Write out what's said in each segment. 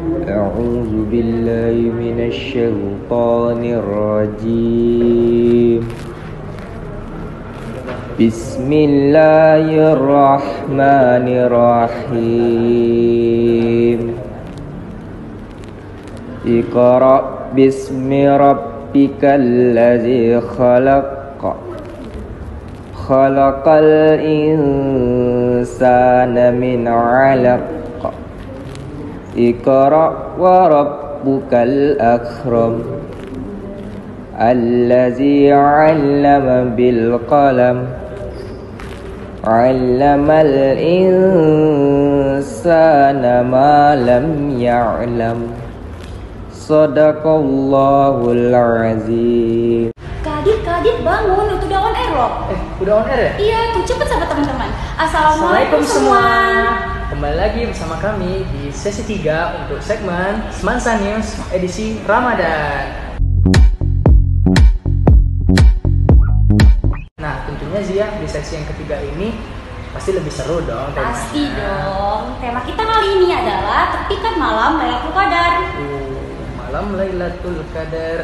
أعوذ بالله من الشيطان الرجيم بسم الله الرحمن الرحيم اقرأ باسم ربك الذي خلق الإنسان من علق اقرأ وربك الأكرم الذي علم بالقلم علم الإنسان ما لم يعلم صدق الله العظيم. Kak Adit bangun, itu udah on air loh. Udah on air ya? Iya, tuh cepet sama teman-teman. Assalamualaikum semua. Kembali lagi bersama kami di sesi 3 untuk segmen Semansa News edisi Ramadan. Nah, tentunya Zia di sesi yang ketiga ini pasti lebih seru dong. Pasti dong. Tema kita kali ini adalah tepikan malam Lailatul Qadar. Malam Lailatul Qadar.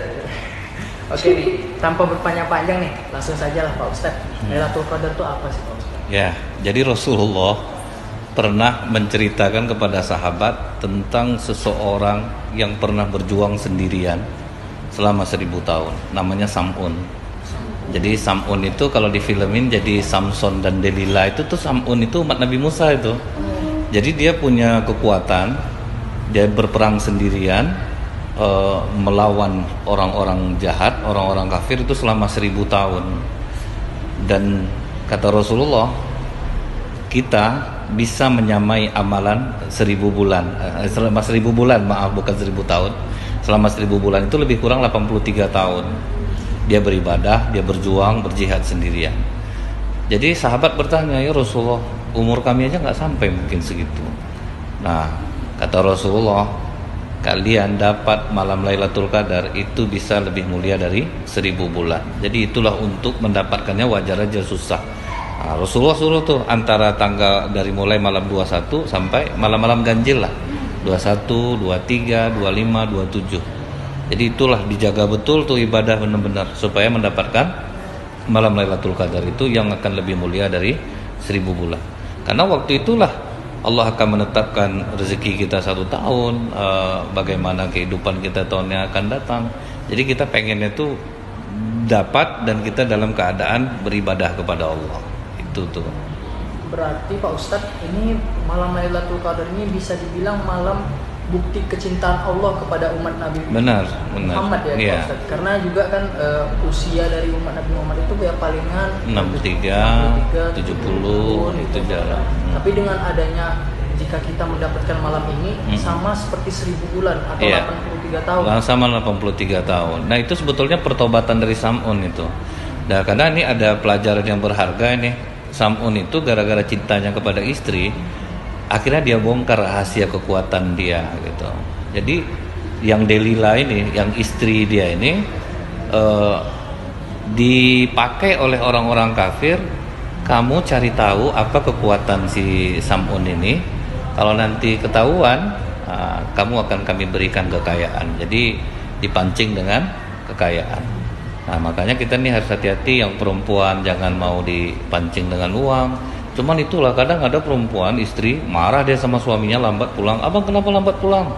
Oke nih, tanpa berpanjang-panjang nih, langsung saja lah Pak Ustadz. Lailatul Qadar itu apa sih Pak Ustadz? Ya, jadi Rasulullah pernah menceritakan kepada sahabat tentang seseorang yang pernah berjuang sendirian selama 1000 tahun. Namanya Sam'un. Jadi Sam'un itu kalau difilmin jadi Samson dan Delila. Itu tuh Sam'un itu umat Nabi Musa itu. Jadi dia punya kekuatan, dia berperang sendirian, melawan orang-orang jahat, orang-orang kafir itu selama 1000 tahun. Dan kata Rasulullah, kita bisa menyamai amalan 1000 bulan, selama 1000 bulan, maaf bukan 1000 tahun, selama 1000 bulan itu lebih kurang 83 tahun dia beribadah, dia berjuang, berjihad sendirian. Jadi sahabat bertanya, ya Rasulullah, umur kami aja nggak sampai mungkin segitu. Nah, kata Rasulullah, kalian dapat malam Lailatul Qadar itu bisa lebih mulia dari 1000 bulan. Jadi itulah untuk mendapatkannya wajar aja susah. Nah, Rasulullah suruh tuh antara tanggal dari mulai malam 21 sampai malam-malam ganjil lah, 21, 23, 25, 27. Jadi itulah dijaga betul tuh ibadah benar-benar supaya mendapatkan malam Lailatul Qadar itu yang akan lebih mulia dari 1000 bulan. Karena waktu itulah Allah akan menetapkan rezeki kita 1 tahun, bagaimana kehidupan kita tahun yang akan datang. Jadi kita pengennya tuh dapat dan kita dalam keadaan beribadah kepada Allah. Itu tuh. Berarti Pak Ustadz, ini malam Lailatul Qadar ini bisa dibilang malam bukti kecintaan Allah kepada umat Nabi Muhammad ya, iya. Pak Ustadz. Karena juga kan usia dari umat Nabi Muhammad itu ya palingan 63, 70 itu jalan. Tapi dengan adanya jika kita mendapatkan malam ini sama seperti 1000 bulan atau 83 tahun. Sama 83 tahun. Nah, itu sebetulnya pertobatan dari Sam'un itu. Nah, karena ini ada pelajaran yang berharga ini. Sam'un itu gara-gara cintanya kepada istri, akhirnya dia bongkar rahasia kekuatan dia gitu. Jadi yang Delila ini, yang istri dia ini dipakai oleh orang-orang kafir. Kamu cari tahu apa kekuatan si Sam'un ini. Kalau nanti ketahuan, kamu akan kami berikan kekayaan. Jadi dipancing dengan kekayaan. Nah, makanya kita nih harus hati-hati, yang perempuan jangan mau dipancing dengan uang. Cuman itulah kadang ada perempuan istri marah dia sama suaminya lambat pulang. Abang kenapa lambat pulang?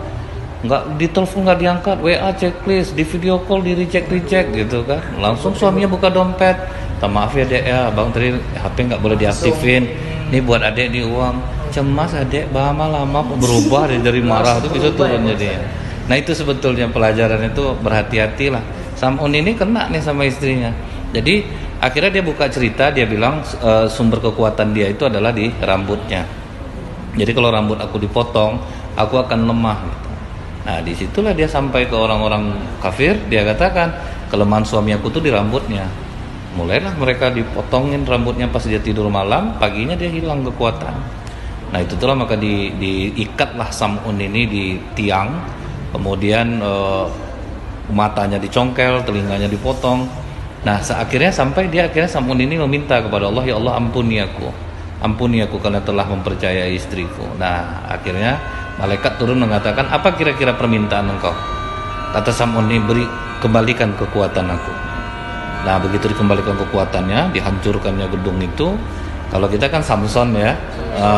Nggak ditelepon, nggak diangkat, WA checklist, di video call di reject gitu kan. Langsung suaminya buka dompet. Maaf ya dek ya, abang tadi HP nggak boleh diaktifin. Ini buat adek di uang. Cemas adek, lama berubah dari marah itu bisa turun jadinya. Nah, itu sebetulnya pelajaran itu, berhati-hatilah. Sam'un ini kena nih sama istrinya. Jadi akhirnya dia buka cerita, dia bilang sumber kekuatan dia itu adalah di rambutnya. Jadi kalau rambut aku dipotong, aku akan lemah gitu. Nah, disitulah dia sampai ke orang-orang kafir, dia katakan kelemahan suami aku tuh di rambutnya. Mulailah mereka dipotongin rambutnya pas dia tidur malam, paginya dia hilang kekuatan. Nah, itulah maka diikatlah Sam'un ini di tiang, kemudian matanya dicongkel, telinganya dipotong. Nah, akhirnya sampai dia Sam'un ini meminta kepada Allah, ya Allah ampuni aku karena telah mempercayai istriku. Nah, akhirnya Malaikat turun mengatakan, apa kira-kira permintaan engkau? Kata Sam'un ini, kembalikan kekuatan aku. Nah begitu dikembalikan kekuatannya, dihancurkannya gedung itu. Kalau kita kan Samson ya,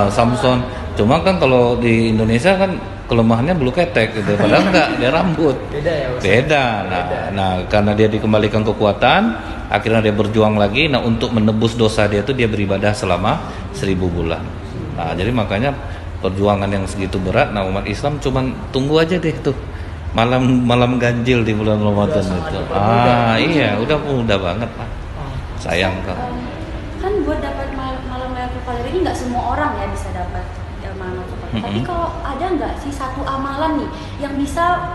Samson. Cuma kan kalau di Indonesia kan kelemahannya bulu ketek gitu. Padahal enggak, dia rambut. Beda ya Ustaz? Beda. Nah karena dia dikembalikan kekuatan, akhirnya dia berjuang lagi. Nah untuk menebus dosa dia itu dia beribadah selama 1000 bulan. Nah jadi makanya perjuangan yang segitu berat. Nah umat Islam cuman tunggu aja deh tuh malam ganjil di bulan Ramadan itu. Iya, udah mudah banget lah. Sayang kan buat dapat malam Lailatul Qadar ini nggak semua orang ya bisa dapat malam Lailatul Qadar. Tapi kalau ada nggak sih satu amalan nih yang bisa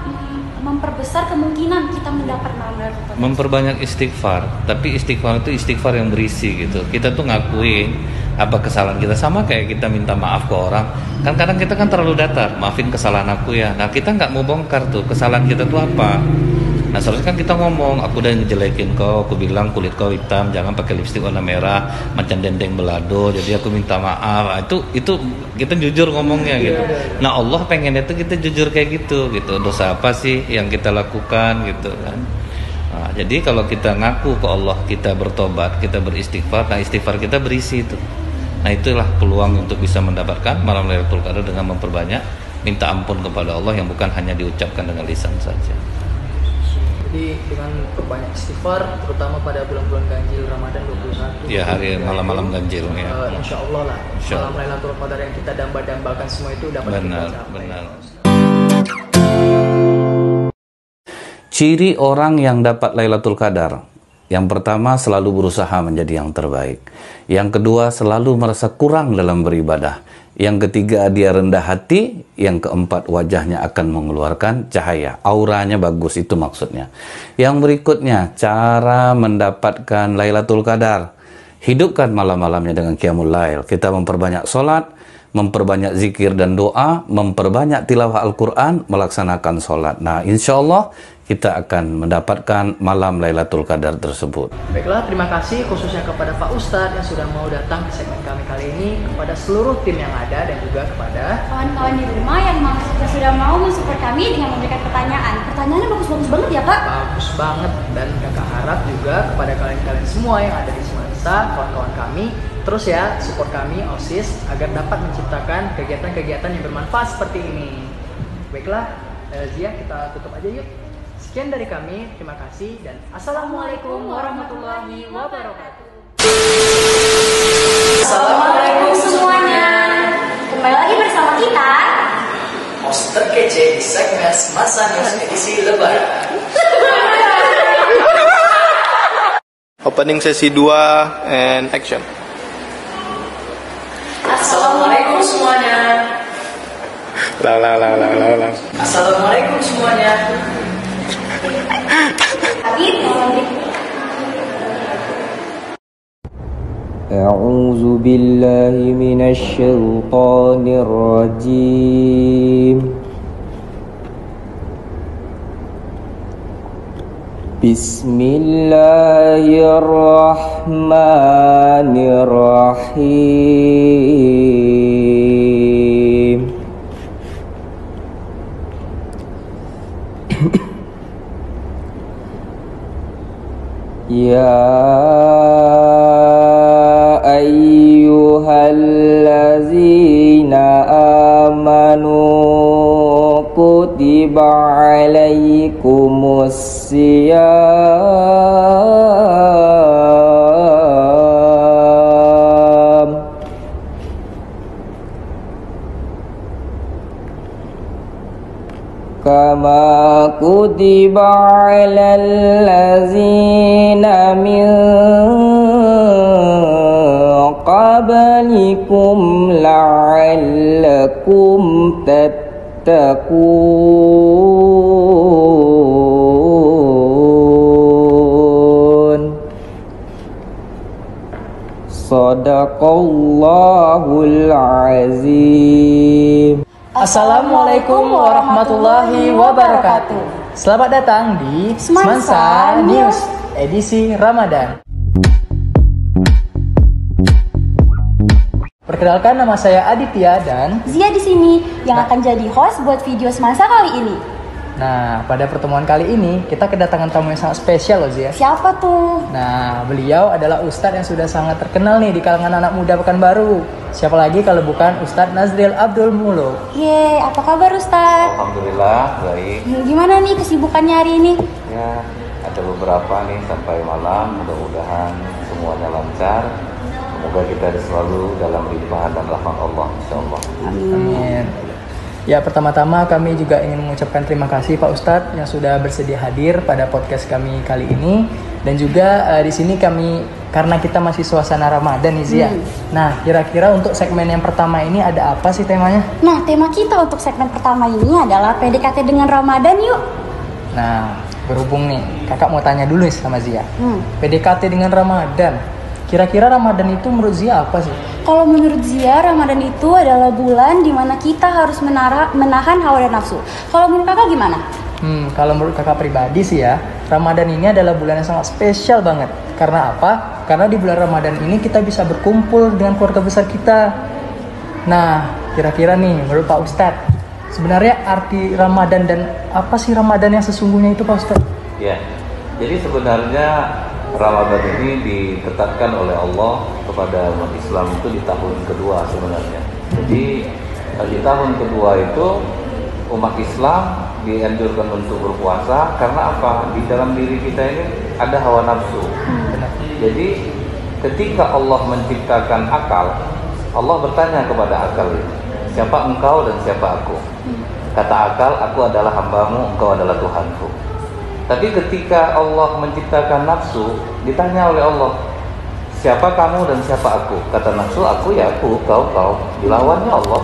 memperbesar kemungkinan kita mendapat malam Lailatul Qadar? Memperbanyak istighfar. Tapi istighfar itu istighfar yang berisi gitu. Kita tuh ngakuin apa kesalahan kita, sama kayak kita minta maaf ke orang. Kan kadang kita kan terlalu datar, maafin kesalahan aku ya. Nah kita nggak mau bongkar tuh kesalahan kita tuh apa. Nah seharusnya kan kita ngomong, aku udah ngejelekin kau, aku bilang kulit kau hitam, jangan pakai lipstik warna merah, macam dendeng belado, jadi aku minta maaf. Nah, itu kita jujur ngomongnya gitu. Nah Allah pengennya tuh kita jujur kayak gitu. Dosa apa sih yang kita lakukan gitu kan. Nah, jadi kalau kita ngaku ke Allah, kita bertobat, kita beristighfar, nah istighfar kita berisi itu. Nah itulah peluang untuk bisa mendapatkan malam Lailatul Qadar dengan memperbanyak minta ampun kepada Allah yang bukan hanya diucapkan dengan lisan saja. Jadi dengan perbanyak istighfar, terutama pada bulan-bulan ganjil Ramadan 21. Ya hari malam-malam ganjil ya. Insya Allah lah. Insya Allah. Malam Lailatul Qadar yang kita dambakan semua itu dapat Benar, kita capai. benar. Ciri orang yang dapat Lailatul Qadar. Yang pertama, selalu berusaha menjadi yang terbaik. Yang kedua, selalu merasa kurang dalam beribadah. Yang ketiga, dia rendah hati. Yang keempat, wajahnya akan mengeluarkan cahaya. Auranya bagus, itu maksudnya. Yang berikutnya, cara mendapatkan Lailatul Qadar. Hidupkan malam-malamnya dengan qiyamul lail. Kita memperbanyak sholat, memperbanyak zikir dan doa, memperbanyak tilawah Al-Quran, melaksanakan sholat. Nah, insya Allah kita akan mendapatkan malam Lailatul Qadar tersebut. Baiklah, terima kasih khususnya kepada Pak Ustadz yang sudah mau datang ke segmen kami kali ini, kepada seluruh tim yang ada, dan juga kepada kawan-kawan di rumah yang sudah mau mensupport kami dengan memberikan pertanyaan. Pertanyaannya bagus-bagus banget ya Pak? Bagus banget, dan kakak harap juga kepada kalian-kalian semua yang ada di Semansa, kawan-kawan kami, terus ya support kami OSIS agar dapat menciptakan kegiatan-kegiatan yang bermanfaat seperti ini. Baiklah, Zia, kita tutup aja yuk. Sekian dari kami, terima kasih, dan Assalamualaikum warahmatullahi wabarakatuh. Assalamualaikum semuanya. Kembali lagi bersama kita Host terkece di segmen Semansa News edisi Lebaran. Opening sesi 2 and action. Assalamualaikum semuanya. Assalamualaikum semuanya. Habib A'udzu billahi minasy syaithanir rajim. Bismillahirrahmanirrahim. Ya ayyuhallazina amanu kutiba alaikumus siyam kama kutiba alal ladzina min qablikum la'allakum tattaqun. Shadaqallahul azim. Assalamualaikum warahmatullahi wabarakatuh. Selamat datang di Semansa News edisi Ramadan. Perkenalkan, nama saya Aditya dan Zia di sini yang akan jadi host buat video semasa kali ini. nah, pada pertemuan kali ini kita kedatangan tamu yang sangat spesial loh Zia. Siapa tuh? Nah, beliau adalah Ustadz yang sudah sangat terkenal nih di kalangan anak muda Pekanbaru. Siapa lagi kalau bukan Ustadz Nazril Abdul Muluk. Yeay, apa kabar Ustadz? Alhamdulillah baik. Gimana nih kesibukannya hari ini? Ya, ada beberapa nih sampai malam. Mudah-mudahan semuanya lancar. Semoga kita selalu dalam limpahan dan rahmat Allah, insyaallah. Amin. Ya, pertama-tama kami juga ingin mengucapkan terima kasih Pak Ustadz yang sudah bersedia hadir pada podcast kami kali ini. Dan juga di sini kami, karena kita masih suasana Ramadan nih Zia. Nah, kira-kira untuk segmen yang pertama ini ada apa sih temanya? Nah, tema kita untuk segmen pertama ini adalah PDKT dengan Ramadan yuk. Nah, berhubung nih, kakak mau tanya dulu nih sama Zia. PDKT dengan Ramadan. Kira-kira Ramadan itu menurut Zia apa sih? Kalau menurut Zia, Ramadan itu adalah bulan di mana kita harus menahan hawa dan nafsu. Kalau menurut kakak gimana? Kalau menurut kakak pribadi sih ya, Ramadan ini adalah bulan yang sangat spesial banget. Karena apa? Karena di bulan Ramadan ini kita bisa berkumpul dengan keluarga besar kita. Nah, kira-kira nih menurut Pak Ustadz, sebenarnya arti Ramadan dan apa sih Ramadan yang sesungguhnya itu Pak Ustadz? Ya, jadi sebenarnya Ramadan ini ditetapkan oleh Allah kepada umat Islam itu di tahun kedua sebenarnya. Jadi di tahun kedua itu umat Islam dianjurkan untuk berpuasa karena apa? Di dalam diri kita ini ada hawa nafsu. Jadi ketika Allah menciptakan akal, Allah bertanya kepada akal ini, siapa engkau dan siapa aku? Kata akal, aku adalah hambamu, engkau adalah Tuhanku. Tapi ketika Allah menciptakan nafsu, ditanya oleh Allah, siapa kamu dan siapa aku? Kata nafsu, aku ya aku, kau. Dilawannya Allah.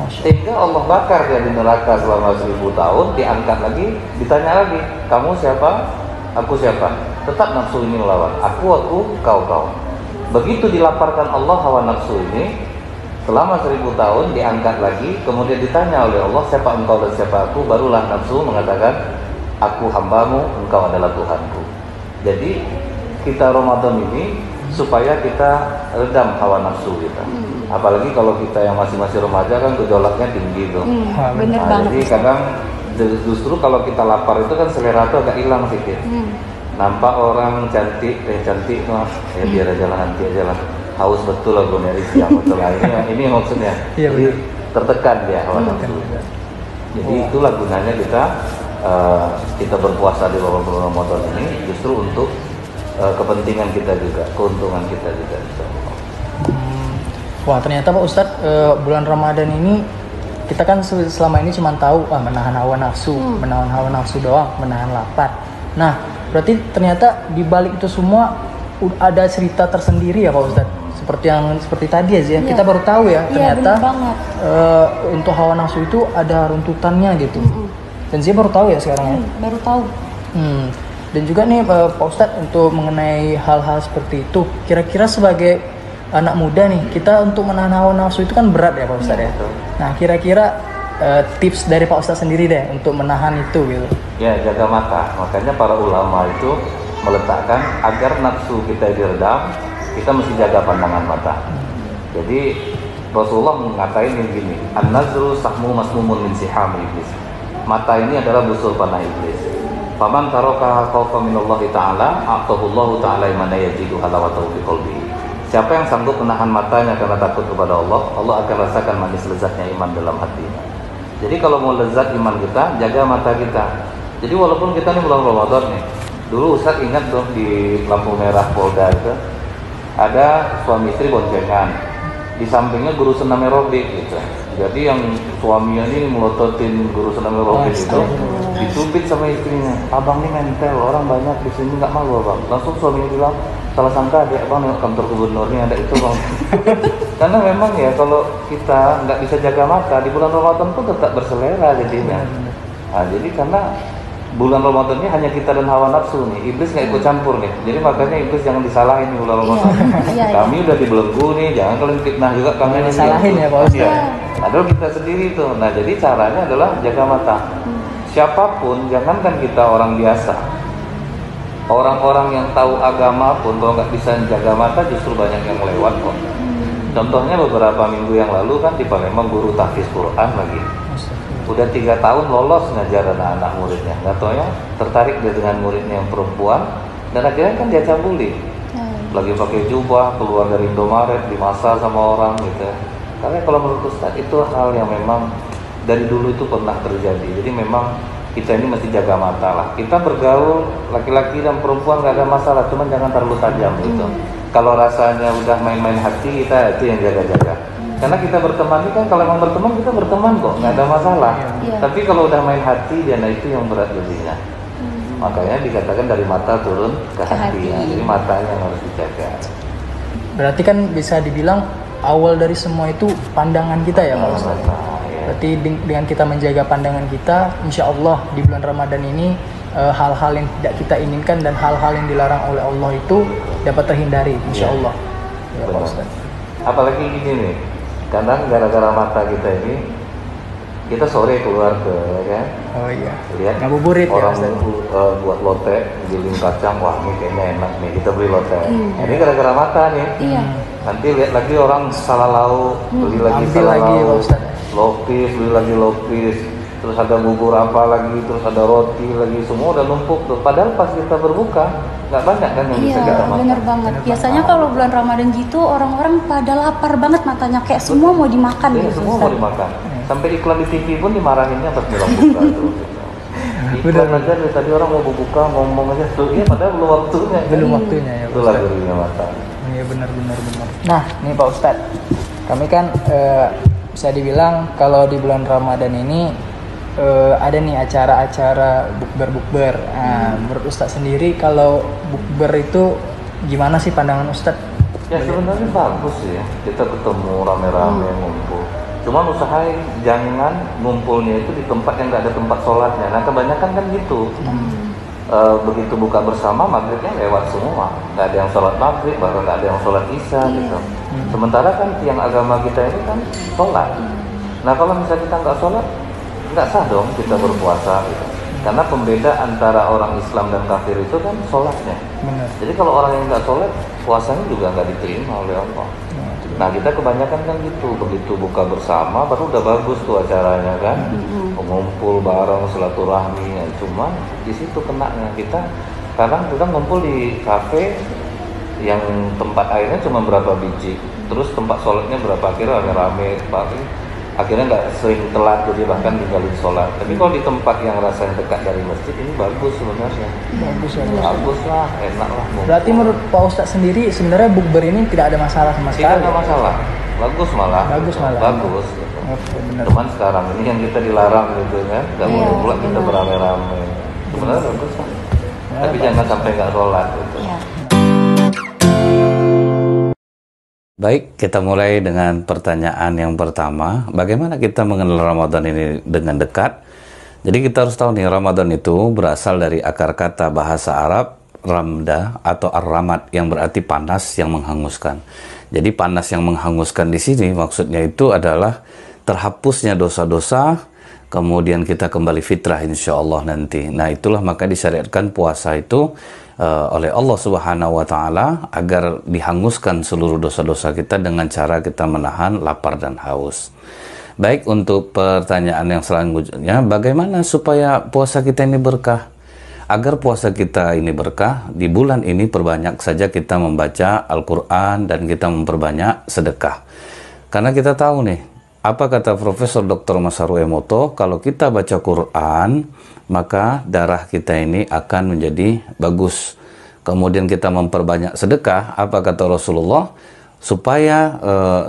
Sehingga Allah bakar dia di neraka selama 1000 tahun, diangkat lagi, ditanya lagi, kamu siapa? Aku siapa? Tetap nafsu ini melawan, aku, kau. Begitu dilaparkan Allah hawa nafsu ini, selama 1000 tahun diangkat lagi, kemudian ditanya oleh Allah, siapa engkau dan siapa aku? Barulah nafsu mengatakan, aku hambamu, engkau adalah Tuhanku. Jadi kita Ramadan ini supaya kita redam hawa nafsu kita. Apalagi kalau kita yang masih remaja kan gejolaknya tinggi tuh. Bener Nah, banget. jadi kadang justru kalau kita lapar itu kan selera tuh agak hilang sedikit. Nampak orang cantik, wah, ya biar aja lah, nanti aja lah. Haus betul lah gue nyari siang betul lah. Ini maksudnya. Iya, Jadi tertekan dia hawa nafsu. Jadi itulah gunanya kita berpuasa di bulan Ramadan ini justru untuk kepentingan kita juga, keuntungan kita juga. Wah, ternyata Pak Ustadz, bulan Ramadan ini kita kan selama ini cuma tahu menahan hawa nafsu doang, menahan lapar. Nah, berarti ternyata di balik itu semua ada cerita tersendiri ya Pak Ustadz. Seperti tadi aja kita baru tahu ya, ternyata untuk hawa nafsu itu ada runtutannya gitu. Dan saya baru tahu ya sekarang ya. Baru tahu. Dan juga nih Pak Ustadz, untuk mengenai hal-hal seperti itu, kira-kira sebagai anak muda nih, kita untuk menahan hawa nafsu itu kan berat ya Pak Ustadz ya. Nah, kira-kira tips dari Pak Ustadz sendiri deh untuk menahan itu gitu. Ya, jaga mata. Makanya para ulama itu meletakkan agar nafsu kita diredam, kita mesti jaga pandangan mata. Jadi Rasulullah mengatain begini, an-nazru sahmu masmumun min siham iblis. Mata ini adalah busur panah iblis. Faman taraka khaufa minallahi ta'ala, a'tahullahu ta'ala imana yajidu halawatahu fi qalbihi. Siapa yang sanggup menahan matanya karena takut kepada Allah, Allah akan rasakan manis lezatnya iman dalam hatinya. Jadi kalau mau lezat iman kita, jaga mata kita. Jadi walaupun kita ini bulan Ramadan nih, dulu Ustaz ingat dong di lampu merah Polda itu ada suami istri boncengan, di sampingnya guru senam aerobik gitu. Jadi yang suaminya ini melototin guru senam aerobik itu, dicubit sama istrinya. Abang ini mentel, orang banyak di sini nggak malu abang. Langsung suaminya bilang, salah sangka ada abang nih kantor gubernurnya ada itu bang. Karena memang ya kalau kita nggak bisa jaga mata di bulan Ramadan pun tetap berselera jadinya. Nah, jadi karena bulan Ramadan ini hanya kita dan hawa nafsu nih, iblis nggak ikut campur nih. Jadi makanya iblis jangan disalahin di bulan Ramadan. Kami udah dibelenggu nih, jangan kalian fitnah juga kami nih. Disalahin ya Pak Ustaz. Padahal kita sendiri tuh. Nah, jadi caranya adalah jaga mata. Siapapun, jangankan kita orang biasa, orang-orang yang tahu agama pun kalau nggak bisa jaga mata justru banyak yang lewat kok. Contohnya beberapa minggu yang lalu kan di Palembang guru tahfiz Quran lagi. Udah 3 tahun lolos ngajar anak-anak muridnya. Nggak taunya tertarik dia dengan muridnya yang perempuan dan akhirnya kan dia cabuli. Lagi pakai jubah, keluar dari Indomaret, dimasa sama orang gitu. Karena kalau menurut Ustaz itu hal yang memang dari dulu itu pernah terjadi. Jadi memang kita ini mesti jaga mata lah. Kita bergaul laki-laki dan perempuan nggak ada masalah, cuman jangan terlalu tajam gitu. Kalau rasanya udah main-main hati, kita itu yang jaga-jaga. Karena kita berteman ini kan, kalau memang berteman kita berteman kok, nggak ada masalah. Tapi kalau udah main hati, dia itu yang berat jadinya. Makanya dikatakan dari mata turun ke hati. Ya. Jadi matanya yang harus dijaga. Berarti kan bisa dibilang awal dari semua itu pandangan kita ya Pak Ustaz. Berarti dengan kita menjaga pandangan kita, insya Allah di bulan Ramadan ini hal-hal yang tidak kita inginkan dan hal-hal yang dilarang oleh Allah itu dapat terhindari, insya Allah. Ya, Pak Ustaz. Apalagi gini nih, kadang gara-gara mata kita ini, kita sore keluar ke, kan? Oh iya. Lihat ngabuburit orang ya, buat lote, giling kacang, wah ini kayaknya enak nih, kita beli lote. Ini gara-gara mata nih. Nanti lihat lagi orang salah lauk, beli lagi salah lauk, lopis, beli lagi lopis, terus ada bubur apa lagi, terus ada roti lagi, semua udah numpuk tuh. Padahal pas kita berbuka nggak banyak kan yang bisa kita makan. Bener banget. Biasanya kalau bulan Ramadan gitu orang-orang pada lapar banget matanya, kayak semua mau dimakan. Iya, semua mau dimakan. Sampai iklan di TV pun dimarahinnya pas bilang buka tuh. Iklan aja dari tadi orang mau buka ngomong aja tuh, iya padahal belum waktunya. Belum waktunya ya. Itulah gurihnya mata. Iya benar. Nah, nih Pak Ustadz, kami kan bisa dibilang kalau di bulan Ramadan ini ada nih acara-acara bukber. Nah, menurut Ustadz sendiri kalau bukber itu gimana sih pandangan Ustadz? Ya sebenarnya bagus ya, kita ketemu rame-rame ngumpul. Cuman usahain jangan ngumpulnya itu di tempat yang nggak ada tempat sholatnya. Nah kebanyakan kan gitu. Begitu buka bersama maghribnya lewat semua, nggak ada yang sholat maghrib, bahkan nggak ada yang sholat isya gitu. Sementara kan tiang agama kita ini kan sholat. Nah kalau misalnya kita nggak sholat, nggak sah dong kita berpuasa gitu. Karena pembeda antara orang Islam dan kafir itu kan sholatnya. Benar. Jadi kalau orang yang nggak sholat, puasanya juga nggak diterima oleh Allah. Nah kita kebanyakan kan gitu, begitu buka bersama baru udah bagus tuh acaranya kan, ngumpul bareng silaturahmi. Ya. Cuman di situ kenanya kita kadang ngumpul di kafe yang tempat airnya cuma berapa biji, terus tempat sholatnya berapa, akhirnya rame-rame, akhirnya nggak sering telat jadi bahkan tinggalin sholat. Tapi kalau di tempat yang rasanya dekat dari masjid ini bagus sebenarnya. Bagus lah, enak lah. Berarti menurut Pak Ustadz sendiri sebenarnya bukber ini tidak ada masalah sama sekali? Tidak ada masalah, bagus malah. Bagus. Gitu. Benar. Cuman sekarang ini yang kita dilarang gitu kan, nggak boleh pula kita beramai-ramai. Sebenarnya bagus lah. Tapi jangan sampai nggak sholat gitu. Baik, kita mulai dengan pertanyaan yang pertama. Bagaimana kita mengenal Ramadan ini dengan dekat? Jadi kita harus tahu nih, Ramadan itu berasal dari akar kata bahasa Arab ramda atau ar-ramad yang berarti panas yang menghanguskan. Jadi panas yang menghanguskan di sini maksudnya itu adalah terhapusnya dosa-dosa, kemudian kita kembali fitrah insya Allah nanti. Nah itulah maka disyariatkan puasa itu oleh Allah Subhanahu wa Ta'ala agar dihanguskan seluruh dosa-dosa kita dengan cara kita menahan lapar dan haus. Baik, untuk pertanyaan yang selanjutnya, bagaimana supaya puasa kita ini berkah? Agar puasa kita ini berkah, di bulan ini perbanyak saja kita membaca Al-Quran dan kita memperbanyak sedekah. Karena kita tahu nih, apa kata Profesor Dr. Masaru Emoto, kalau kita baca Quran, maka darah kita ini akan menjadi bagus. Kemudian kita memperbanyak sedekah, apa kata Rasulullah? Supaya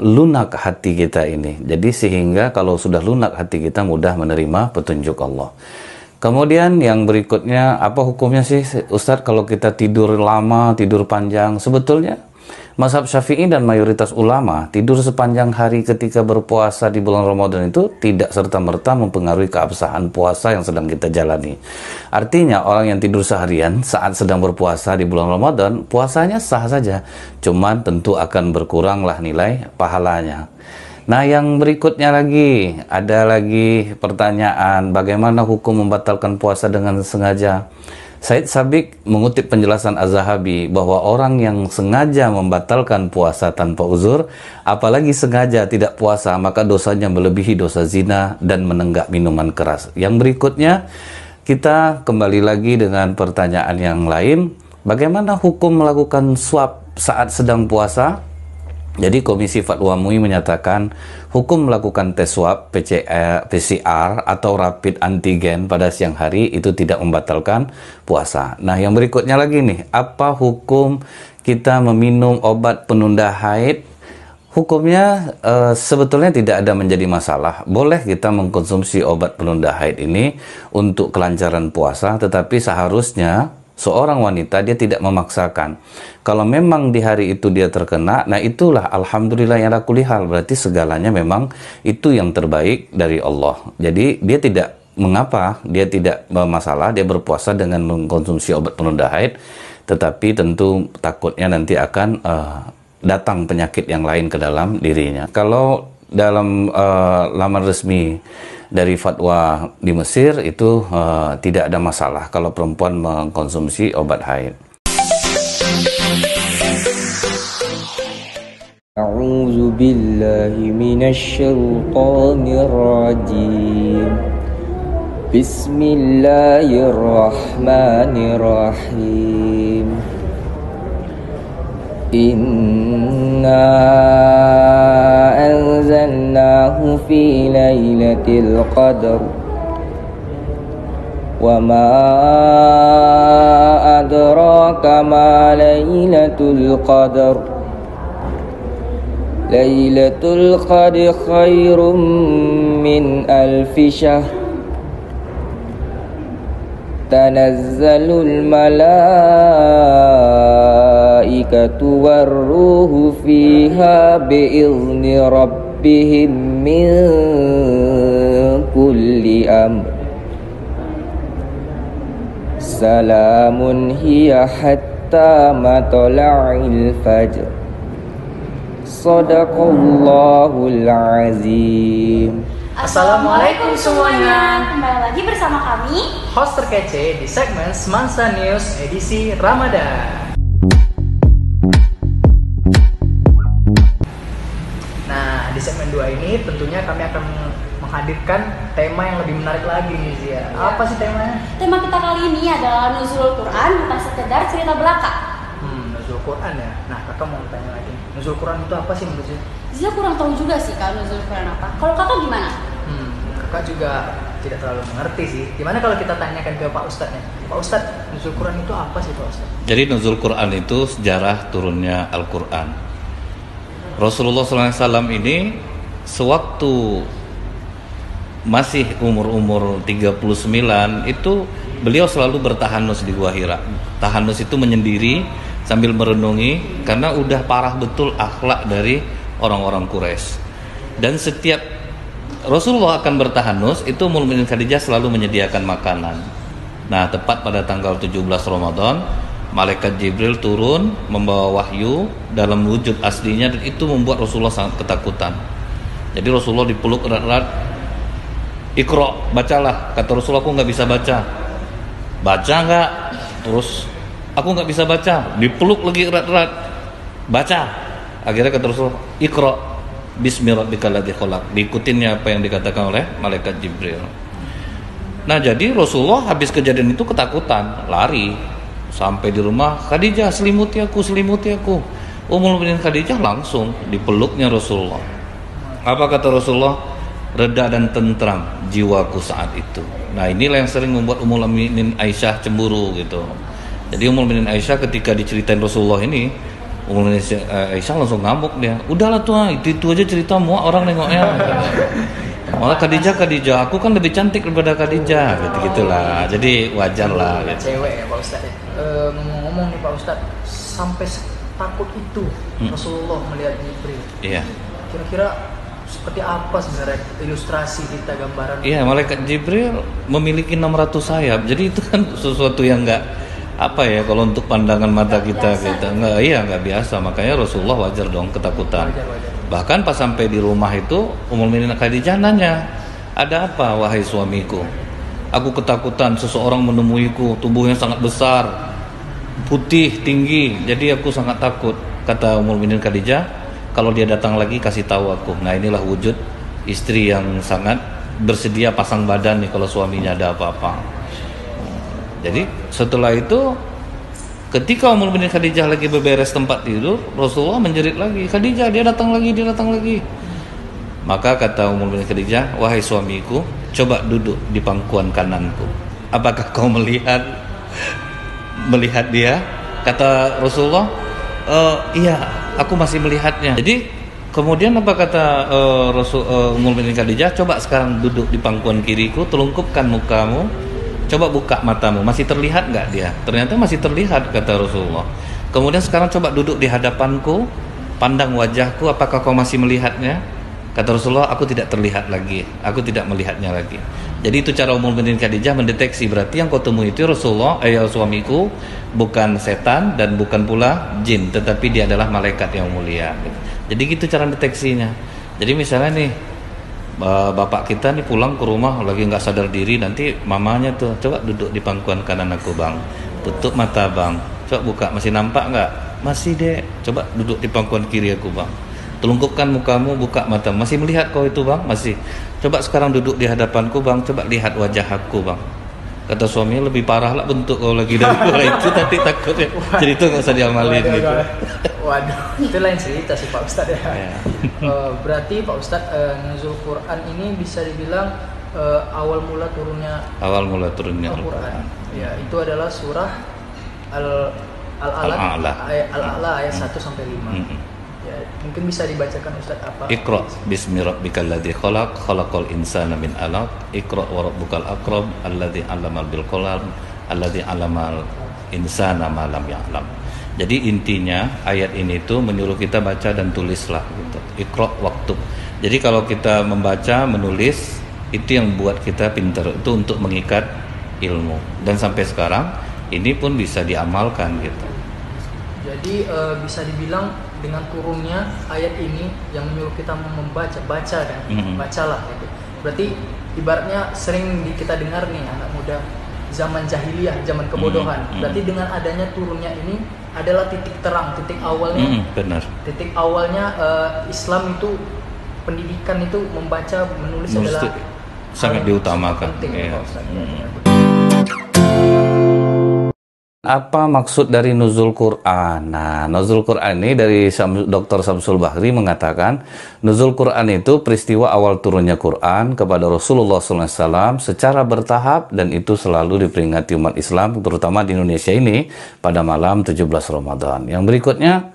lunak hati kita ini. Jadi sehingga kalau sudah lunak hati kita mudah menerima petunjuk Allah. Kemudian yang berikutnya, apa hukumnya sih Ustadz kalau kita tidur lama, tidur panjang? Sebetulnya mazhab Syafi'i dan mayoritas ulama tidur sepanjang hari ketika berpuasa di bulan Ramadan itu tidak serta-merta mempengaruhi keabsahan puasa yang sedang kita jalani. Artinya orang yang tidur seharian saat sedang berpuasa di bulan Ramadan, puasanya sah saja, cuman tentu akan berkuranglah nilai pahalanya. Nah yang berikutnya lagi, ada lagi pertanyaan, bagaimana hukum membatalkan puasa dengan sengaja? Said Sabiq mengutip penjelasan Az-Zahabi bahwa orang yang sengaja membatalkan puasa tanpa uzur, apalagi sengaja tidak puasa, maka dosanya melebihi dosa zina dan menenggak minuman keras. Yang berikutnya, kita kembali lagi dengan pertanyaan yang lain. Bagaimana hukum melakukan swab saat sedang puasa? Jadi Komisi Fatwa MUI menyatakan hukum melakukan tes swab PCR atau rapid antigen pada siang hari itu tidak membatalkan puasa. Nah, yang berikutnya lagi nih, apa hukum kita meminum obat penunda haid? Hukumnya sebetulnya tidak ada menjadi masalah. Boleh kita mengkonsumsi obat penunda haid ini untuk kelancaran puasa, tetapi seharusnya seorang wanita dia tidak memaksakan. Kalau memang di hari itu dia terkena, nah itulah alhamdulillah yang kulli hal, berarti segalanya memang itu yang terbaik dari Allah. Jadi dia tidak mengapa, dia tidak masalah dia berpuasa dengan mengkonsumsi obat penunda haid, tetapi tentu takutnya nanti akan datang penyakit yang lain ke dalam dirinya. Kalau dalam laman resmi dari fatwa di Mesir itu tidak ada masalah kalau perempuan mengkonsumsi obat haid. A'udzu billahi minasy syaithanir rajim. Bismillahirrahmanirrahim. Inna anzalnahu fi lailatul qadr wa ma adraka ma lailatul qadr. Lailatul qadr khairum min alfi syahr. Tanazzalul malaikatu warruhu fiha bi'izni rabbihim min kulli amr. Salamun hiya hatta matla'il fajr. Shadaqallahul azim. Assalamualaikum semuanya. Kembali lagi bersama kami, Host terkece di segmen Semansa News edisi Ramadan. Nah, di segmen 2 ini tentunya kami akan menghadirkan tema yang lebih menarik lagi nih Zia. Apa sih temanya? tema kita kali ini adalah Nuzulul Quran, bukan sekedar cerita belaka. Nuzul Quran ya. Nah, kakak mau tanya lagi. Nuzul Quran itu apa sih menurut Zia? Zia kurang tahu juga sih kalau Nuzulul Quran apa. Kalau kakak gimana? Kakak juga tidak terlalu mengerti sih. Gimana kalau kita tanyakan ke Pak Ustadznya? Pak Ustadz, Nuzul Quran itu apa sih Pak Ustadz? Jadi Nuzul Quran itu sejarah turunnya Al-Quran. Rasulullah SAW ini sewaktu masih umur 39 itu beliau selalu bertahanus di Gua Hira. Tahanus itu menyendiri sambil merenungi karena udah parah betul akhlak dari orang-orang Quraisy. Dan setiap Rasulullah akan bertahanus itu Ummul Mukminin Khadijah selalu menyediakan makanan. Nah, tepat pada tanggal 17 Ramadan, malaikat Jibril turun membawa wahyu dalam wujud aslinya, dan itu membuat Rasulullah sangat ketakutan. Jadi Rasulullah dipeluk erat-erat. Iqra, bacalah. Kata Rasulullah, aku nggak bisa baca. Baca nggak? Terus aku nggak bisa baca. Dipeluk lagi erat-erat. Baca. Akhirnya kata Rasulullah, Iqra bismi rabbikal ladzi khalaq. Diikutinnya apa yang dikatakan oleh malaikat Jibril. Nah, jadi Rasulullah habis kejadian itu ketakutan, lari sampai di rumah. Khadijah, selimuti aku, selimuti aku. Ummul Mukminin Khadijah langsung dipeluknya Rasulullah. Apa kata Rasulullah? Reda dan tentram jiwaku saat itu. Nah, inilah yang sering membuat Ummul Mukminin Aisyah cemburu gitu. Jadi Ummul Mukminin Aisyah ketika diceritain Rasulullah ini, Ummul Mukminin Aisyah langsung ngamuk dia. Udahlah tuh, itu aja cerita, muak orang nengoknya. Malah Khadijah, aku kan lebih cantik daripada Khadijah, gitu-gitulah. Jadi wajar lah. Gitu. Cewek ya Pak Ustadz ya. Ngomong-ngomong nih Pak Ustadz, sampai takut itu Rasulullah melihat Jibril. Iya. Kira-kira seperti apa sebenarnya ilustrasi kita, gambaran? Iya, malaikat Jibril memiliki 600 sayap. Jadi itu kan sesuatu yang enggak apa ya, kalau untuk pandangan mata kita nggak biasa. Makanya Rasulullah wajar dong ketakutan. Wajar. Bahkan pas sampai di rumah itu Ummul Mukminin Khadijah nanya, ada apa wahai suamiku? Aku ketakutan seseorang menemuiku, tubuhnya sangat besar, putih, tinggi. Jadi aku sangat takut. Kata Ummul Mukminin Khadijah, kalau dia datang lagi kasih tahu aku. Nah, inilah wujud istri yang sangat bersedia pasang badan nih kalau suaminya ada apa-apa. Jadi setelah itu, ketika Ummul Mukminin Khadijah lagi beberes tempat tidur, Rasulullah menjerit lagi, Khadijah, dia datang lagi, dia datang lagi. Maka kata Ummul Mukminin Khadijah, wahai suamiku, coba duduk di pangkuan kananku. Apakah kau melihat dia? Kata Rasulullah, iya, aku masih melihatnya. Jadi kemudian apa kata Ummul Mukminin Khadijah, coba sekarang duduk di pangkuan kiriku, telungkupkan mukamu, coba buka matamu, masih terlihat nggak dia? Ternyata masih terlihat, kata Rasulullah. Kemudian sekarang coba duduk di hadapanku, pandang wajahku, apakah kau masih melihatnya? Kata Rasulullah, aku tidak terlihat lagi, aku tidak melihatnya lagi. Jadi itu cara Ummul Mukminin Khadijah mendeteksi, berarti yang kau temui itu Rasulullah, suamiku, bukan setan dan bukan pula jin, tetapi dia adalah malaikat yang mulia. Jadi gitu cara deteksinya. Jadi misalnya nih, bapak kita nih pulang ke rumah lagi nggak sadar diri, nanti mamanya tuh, coba duduk di pangkuan kanan aku bang, tutup mata bang, coba buka, masih nampak nggak? Masih dek, coba duduk di pangkuan kiri aku bang, telungkupkan mukamu, buka mata, masih melihat kau itu bang? Masih. Coba sekarang duduk di hadapanku bang, coba lihat wajah aku bang. Kata suaminya, lebih parah lah bentuk kau lagi dari itu, nanti takutnya. Jadi itu nggak usah diamalin gitu. Waduh, itu lain cerita sih Pak Ustadz ya. Berarti Pak Ustadz, nuzul Quran ini bisa dibilang awal mula turunnya Al-Quran. Ya, itu adalah surah Al-A'la ayat 1 sampai 5. Ya, mungkin bisa dibacakan Ustadz apa? Iqra bismi rabbikal ladzi khalaq, khalaqal insana min 'alaq, Iqra wa rabbukal akram, alladzi 'allama bil qalam, alladzi 'allamal insana ma lam ya'lam. Jadi intinya ayat ini tuh menyuruh kita baca dan tulislah gitu. Iqra waktu. Jadi kalau kita membaca, menulis, itu yang buat kita pintar, itu untuk mengikat ilmu. Dan sampai sekarang ini pun bisa diamalkan gitu. Jadi bisa dibilang dengan turunnya ayat ini yang menyuruh kita membaca kan, bacalah gitu. Berarti ibaratnya sering kita dengar nih anak muda zaman jahiliyah, zaman kebodohan. Berarti dengan adanya turunnya ini adalah titik terang, titik awalnya. Benar. Titik awalnya Islam itu, pendidikan itu, membaca, menulis adalah sangat diutamakan. Apa maksud dari nuzul Quran? Nah, nuzul Quran ini dari Dr. Samsul Bahri mengatakan, nuzul Quran itu peristiwa awal turunnya Quran kepada Rasulullah SAW secara bertahap, dan itu selalu diperingati umat Islam, terutama di Indonesia ini, pada malam 17 Ramadan. Yang berikutnya,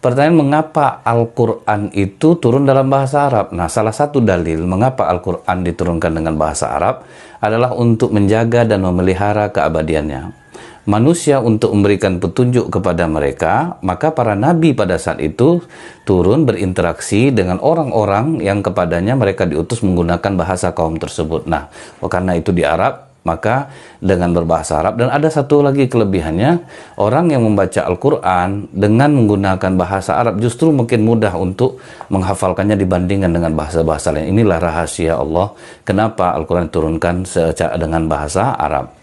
pertanyaan, mengapa Al-Quran itu turun dalam bahasa Arab? Nah, salah satu dalil mengapa Al-Quran diturunkan dengan bahasa Arab adalah untuk menjaga dan memelihara keabadiannya. Manusia untuk memberikan petunjuk kepada mereka, maka para nabi pada saat itu turun berinteraksi dengan orang-orang yang kepadanya mereka diutus menggunakan bahasa kaum tersebut. Nah, karena itu di Arab, maka dengan berbahasa Arab. Dan ada satu lagi kelebihannya, orang yang membaca Al-Quran dengan menggunakan bahasa Arab justru mungkin mudah untuk menghafalkannya dibandingkan dengan bahasa-bahasa lain. Inilah rahasia Allah kenapa Al-Quran diturunkan dengan bahasa Arab.